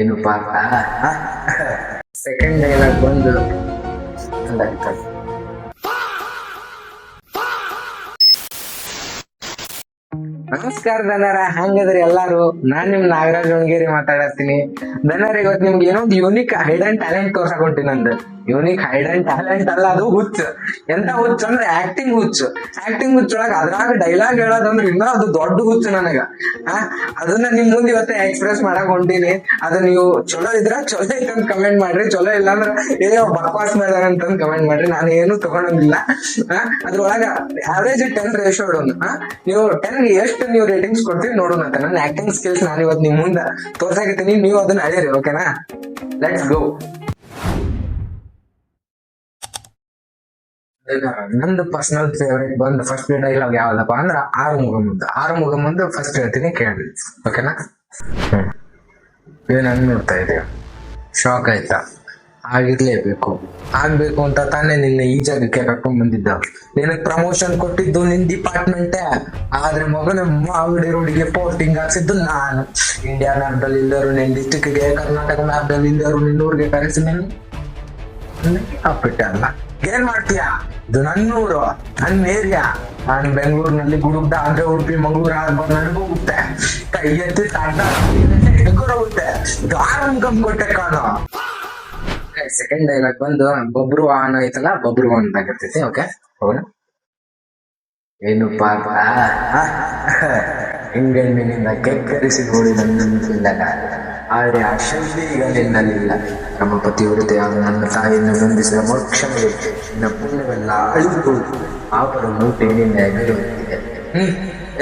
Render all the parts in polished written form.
ಏನು ಪಾಪ second dialogue ಬಂದು ನಮಸ್ಕಾರ ದನರ, ಹಂಗದ್ರಿ ಎಲ್ಲಾರು. ನಾನ್ ನಿಮ್ ನಾಗರಾಜ್ ಹೊಣಗೇರಿ ಮಾತಾಡತ್ತೀನಿ. ದನರ, ಇವತ್ ನಿಮ್ಗೆ ಏನೋ ಒಂದು ಯೂನಿಕ್ ಹೈಡ್ ಅಂಡ್ ಟ್ಯಾಲೆಂಟ್ ತೋರ್ಸಕೊಂಟಿ. ನಂದು ಯೂನಿಕ್ ಹೈಡ್ ಅಂಡ್ ಟ್ಯಾಲೆಂಟ್ ಅಲ್ಲ, ಅದು ಹುಚ್ಚ. ಎಂತ ಹುಚ್ಚ ಅಂದ್ರೆ ಆಕ್ಟಿಂಗ್ ಹುಚ್ಚು. ಆಕ್ಟಿಂಗ್ ಹುಚ್ಚೊಳಗ ಅದ್ರಾಗ ಡೈಲಾಗ್ ಹೇಳೋದಂದ್ರೆ ಇನ್ನ ಅದು ದೊಡ್ಡ ಹುಚ್ಚು ನನಗ. ಅದನ್ನ ನಿಮ್ ಮುಂದೆ ಇವತ್ತೇ ಎಕ್ಸ್ಪ್ರೆಸ್ ಮಾಡಕ್ ಹೊಂಟೀನಿ. ಅದ ನೀವು ಚಲೋ ಇದ್ರ ಚಲೋ ಐತಂತ ಕಮೆಂಟ್ ಮಾಡ್ರಿ, ಚಲೋ ಇಲ್ಲ ಅಂದ್ರೆ ಏನೋ ಬಕ್ವಾಸ್ ಮಾಡ್ಯಾರ ಅಂತಂದ್ ಕಮೆಂಟ್ ಮಾಡ್ರಿ. ನಾನು ಏನು ತಗೊಳಂಗಿಲ್ಲ. ಅದ್ರೊಳಗ ಆವರೇಜ್ 10 ರೇಷೋ ಇಡೋನು. ನೀವು 10 ಎಷ್ಟು ನೀವು ರೇಟಿಂಗ್ಸ್ ಕೊಡ್ತೀವಿ ನೋಡೋಣ ಅಂತ. ನನ್ನ ಆಕ್ಟಿಂಗ್ ಸ್ಕಿಲ್ಸ್ ನಾನು ಇವತ್ತು ನಿಮ್ ಮುಂದೆ ತೋರ್ಸಾಕತ್ತೀನಿ, ನೀವು ಅದನ್ನ ಅಳಿರಿ. ಓಕೆನಾ? Let's go. ನಂದು ಪರ್ಸನಲ್ ಫೇವ್ರೇಟ್ ಬಂದು ಫಸ್ಟ್ ಡೈಲಾಗ್ ಯಾವ್ದಪ್ಪ ಅಂದ್ರ ಆರು ಮುಗ ಫಸ್ಟ್ ಹೇಳ್ತೀನಿ, ಕೇಳ್ರಿ. ಓಕೆನಾ? ಏನ್ ಹಂಗ್ ನೋಡ್ತಾ ಇದೀವಿ? ಶಾಕ್ ಆಯ್ತಾ? ಆಗ್ಬೇಕು ಅಂತ ತಾನೇ ನಿನ್ನ ಈ ಜಾಗಕ್ಕೆ ಕರ್ಕೊಂಡ್ ಬಂದಿದ್ದ. ನಿನಗ್ ಪ್ರಮೋಷನ್ ಕೊಟ್ಟಿದ್ದು ನಿನ್ ಡಿಪಾರ್ಟ್ಮೆಂಟೇ, ಆದ್ರೆ ಮಗನ ಮಾವಿಡಿ ರೋಡಿಗೆ ಪೋರ್ಟಿಂಗ್ ಹಾಕ್ಸಿದ್ದು ನಾನು. ಇಂಡಿಯಾ ಮ್ಯಾಪ್ ದಲ್ಲಿ ಇಲ್ಲರು ನಿನ್ ಡಿಸ್ಟಿಕ್ಗೆ, ಕರ್ನಾಟಕ ಮ್ಯಾಪ್ ದಲ್ಲಿ ಇಲ್ಲರು ನಿನ್ನ ಊರಿಗೆ ಕರೆಸಿ ಹಾಕ್ಬಿಟ್ಟೆ ಅಲ್ಲ. ಏನ್ ಮಾಡ್ತೀಯಾ? ಇದು ನನ್ನ ಊರು, ನನ್ನ ಏರಿಯಾ. ನಾನು ಬೆಂಗಳೂರಿನಲ್ಲಿ ಗುಡುಗ್ದ ಅಂದ್ರೆ ಉಡುಪಿ ಮಂಗಳೂರು ನನಗೋಗುತ್ತೆ. ಕೈ ಎತ್ತಿ ಹೋಗುತ್ತೆ. ಇದು ಆರಂಭ ಕೊಟ್ಟೆ ಕಾಣೋ. ಸೆಕೆಂಡ್ ಡೈಲಾಗ್ ಬಂದು ಬಬ್ರು ವಾಹನ ಐತಲ್ಲ, ಬಬ್ರು ವಾಹನ ಆಗಿರ್ತೈತಿ. ಓಕೆ, ಹೋಗೋಣ. ಏನು ಪಾಪ ಹಿಂಗಣ್ಣಿನಿಂದ ಕೆಕ್ಕರಿಸಿ ನೋಡಿ ನನ್ನಿಂದಾಗ, ಆದ್ರೆ ಆ ಶಕ್ತಿ ಈಗ ನಿನ್ನಲ್ಲಿಲ್ಲ. ನಮ್ಮ ಪತಿ ವೃತ್ತಿಯಾದ ನನ್ನ ತಾಯಿಯನ್ನು ನೊಂದಿಸಿದ ಮೋಕ್ಷವೇ ನಿನ್ನ ಪುಣ್ಯವೆಲ್ಲ ಅಳಿದು ಆಪರ ಮೂಟೆ ನಿನ್ನ ಎದುರುತ್ತಿದೆ.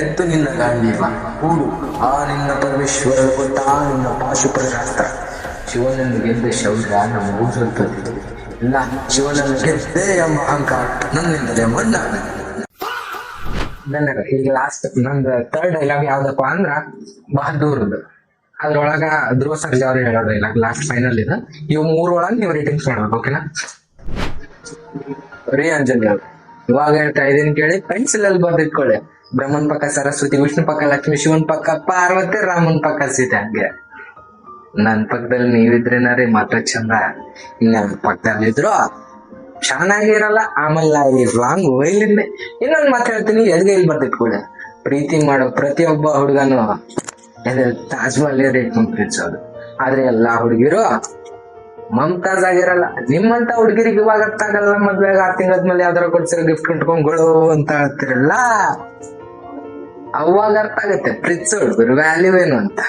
ಎತ್ತು ನಿನ್ನ ಗಾಂಧೀವ ಕೂಡು ಆ ನಿನ್ನ ಪರಮೇಶ್ವರ ಗೊತ್ತಾ ನಿನ್ನ ಪಾಶುಪರಾಸ್ತ್ರ. ಶಿವನನ್ನು ಗೆದ್ದ ಶೌರ್ಯ ನಮಗೂ ಸ್ವಲ್ಪ ಇಲ್ಲ. ಶಿವನನ್ನು ಗೆದ್ದೆ ಎಂಬ ಅಹಂಕಾರ ನನ್ನಿಂದಲೇ ಮಣ್ಣಾಗ. ಈಗ ಲಾಸ್ಟ್ ನಂದು ಥರ್ಡ್ ಡೈಲಾಗ್ ಯಾವ್ದಪ್ಪ ಅಂದ್ರ ಬಹದ್ದೂರ್ದು. ಅದ್ರೊಳಗ ಧ್ರುವ ಸರ್ಜಾ ಅವ್ರು ಹೇಳೋ ಡೈಲಾಗ್ ಲಾಸ್ಟ್ ಫೈನಲ್ ಇದೆ. ಇವ್ 3 ಒಳಗ ನೀವು ರೇಟಿಂಗ್ಸ್ ಮಾಡ್ಬೇಕು. ಓಕೆನಾ? ರೀ ಅಂಜಲಿ ಅವ್ರು ಇವಾಗ ಹೇಳ್ತಾ ಇದೀನಿ ಕೇಳಿ, ಪೆನ್ಸಿಲ್ ಅಲ್ಲಿ ಬರ್ದಿಟ್ಕೊಳ್ಳಿ. ಬ್ರಹ್ಮನ್ ಪಕ್ಕ ಸರಸ್ವತಿ, ವಿಷ್ಣು ಪಕ್ಕ ಲಕ್ಷ್ಮಿ, ಶಿವನ್ ಪಕ್ಕ ಪಾರ್ವತಿ, ರಾಮನ್ ಪಕ್ಕ ಸೀತೆ. ಹಂಗೆ ನನ್ ಪಕ್ಕದಲ್ಲಿ ನೀವಿದ್ರೇನಾರಿ ಮಾತ್ರ ಚಂದ. ನನ್ನ ಪಕ್ಕದಲ್ಲಿದ್ರು ಚೆನ್ನಾಗಿರಲ್ಲ. ಆಮೇಲೆ ಲಾಂಗ್ ಇಲ್ಲಿಂದ ಇನ್ನೊಂದ್ ಮಾತು ಹೇಳ್ತೀನಿ, ಎದ್ಗೈಲಿ ಬರ್ದಿಟ್ಕೊಳ್ಳಿ. ಪ್ರೀತಿ ಮಾಡೋ ಪ್ರತಿಯೊಬ್ಬ ಹುಡುಗನು ತಾಜ್ ಮಹಲ್ ರೇಟ್ ಪ್ರೀತಿಸೋದು. ಆದ್ರೆ ಎಲ್ಲಾ ಹುಡುಗಿರು ಮಮತಾಜ್ ಆಗಿರಲ್ಲ. ನಿಮ್ಮಂತ ಹುಡುಗಿರಿಗೆ ಇವಾಗ ಅರ್ಥ ಆಗಲ್ಲ. ಮದ್ವೆ 6 ತಿಂಗಳಾದ್ಮೇಲೆ ಯಾವ್ದಾರ ಕೊಡ್ಸಿರೋ ಗಿಫ್ಟ್ ಇಟ್ಕೊಂಡ್ಗಳು ಅಂತ ಹೇಳ್ತಿರಲ್ಲ, ಅವಾಗ ಅರ್ಥ ಆಗತ್ತೆ ಪ್ರೀತಿಸೋ ಹುಡುಗರು ವ್ಯಾಲ್ಯೂ ಏನು ಅಂತ.